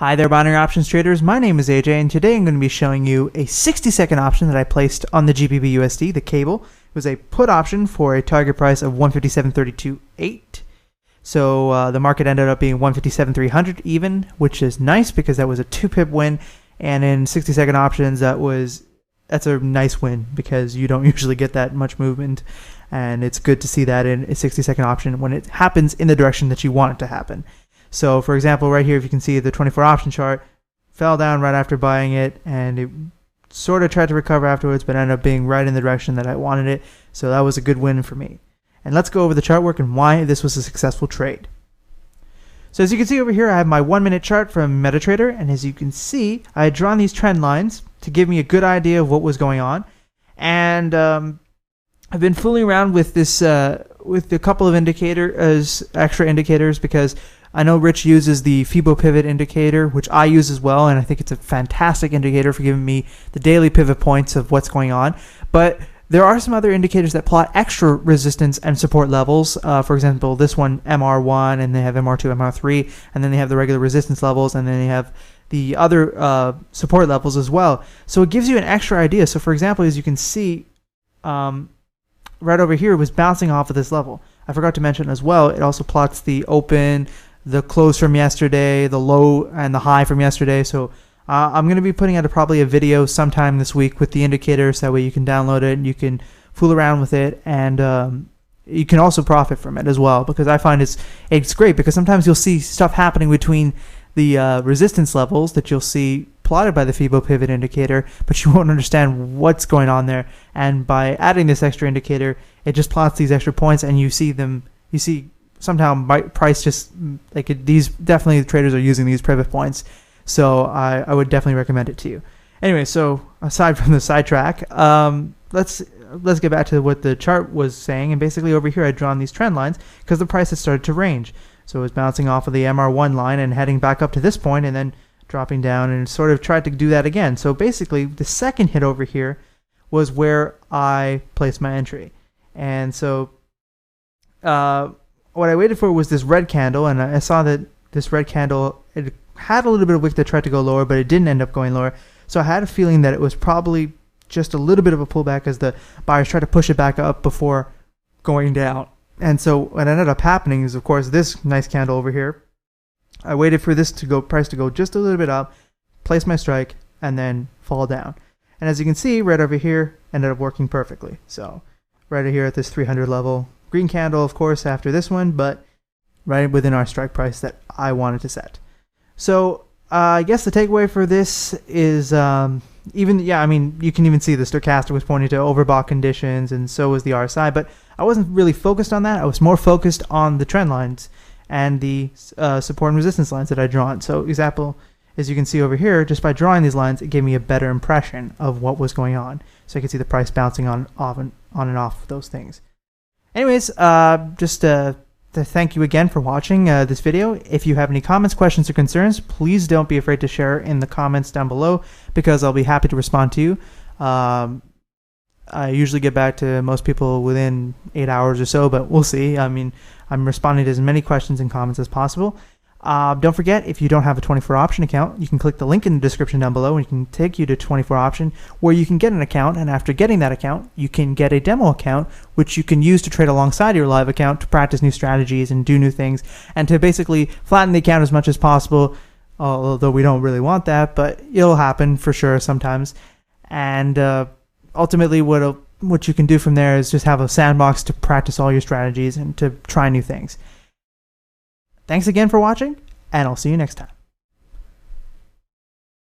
Hi there, binary options traders. My name is AJ, and today I'm going to be showing you a 60-second option that I placed on the GBP USD, the cable. It was a put option for a target price of 157.32.8. So the market ended up being 157.300 even, which is nice because that was a 2-pip win. And in 60-second options, that's a nice win because you don't usually get that much movement. And it's good to see that in a 60-second option when it happens in the direction that you want it to happen. So for example, right here, if you can see the 24 option chart, fell down right after buying it, and it sort of tried to recover afterwards, but ended up being right in the direction that I wanted it. So that was a good win for me. And let's go over the chart work and why this was a successful trade. So as you can see over here, I have my 1-minute chart from MetaTrader, and as you can see, I had drawn these trend lines to give me a good idea of what was going on. And I've been fooling around with this, with a couple of extra indicators, because I know Rich uses the Fibo pivot indicator, which I use as well, and I think it's a fantastic indicator for giving me the daily pivot points of what's going on. But there are some other indicators that plot extra resistance and support levels. For example, this one, MR1, and they have MR2, MR3, and then they have the regular resistance levels, and then they have the other support levels as well. So it gives you an extra idea. So for example, as you can see, right over here, it was bouncing off of this level. I forgot to mention as well, it also plots the open, the close from yesterday, the low and the high from yesterday. So I'm going to be putting out probably a video sometime this week with the indicators. That way you can download it and you can fool around with it, and you can also profit from it as well, because I find it's great, because sometimes you'll see stuff happening between the resistance levels that you'll see plotted by the Fibo pivot indicator, but you won't understand what's going on there. And by adding this extra indicator, it just plots these extra points, and you see somehow price just these definitely the traders are using these pivot points. So I would definitely recommend it to you. Anyway, so aside from the sidetrack, let's get back to what the chart was saying. And basically over here, I'd drawn these trend lines because the price had started to range. So it was bouncing off of the MR1 line and heading back up to this point, and then dropping down, and sort of tried to do that again. So basically, the second hit over here was where I placed my entry. And so what I waited for was this red candle, and I saw that this red candle, it had a little bit of wick that tried to go lower, but it didn't end up going lower. So I had a feeling that it was probably just a little bit of a pullback as the buyers tried to push it back up before going down. And so what ended up happening is, of course, this nice candle over here. I waited for this price to go just a little bit up, place my strike, and then fall down. And as you can see, right over here ended up working perfectly. So right here at this 300 level, green candle, of course, after this one, but right within our strike price that I wanted to set. So I guess the takeaway for this is you can even see the stochastic was pointing to overbought conditions, and so was the RSI, but I wasn't really focused on that. I was more focused on the trend lines and the support and resistance lines that I'd drawn. So example, as you can see over here, just by drawing these lines, it gave me a better impression of what was going on. So I could see the price bouncing on and off those things. Anyways, just to thank you again for watching this video. If you have any comments, questions, or concerns, please don't be afraid to share in the comments down below, because I'll be happy to respond to you. I usually get back to most people within 8 hours or so, but we'll see. I mean, I'm responding to as many questions and comments as possible. Don't forget, if you don't have a 24 option account, you can click the link in the description down below, and it can take you to 24 option, where you can get an account, and after getting that account, you can get a demo account, which you can use to trade alongside your live account to practice new strategies and do new things, and to basically flatten the account as much as possible, although we don't really want that, but it'll happen for sure sometimes. And ultimately, what you can do from there is just have a sandbox to practice all your strategies and to try new things. Thanks again for watching, and I'll see you next time.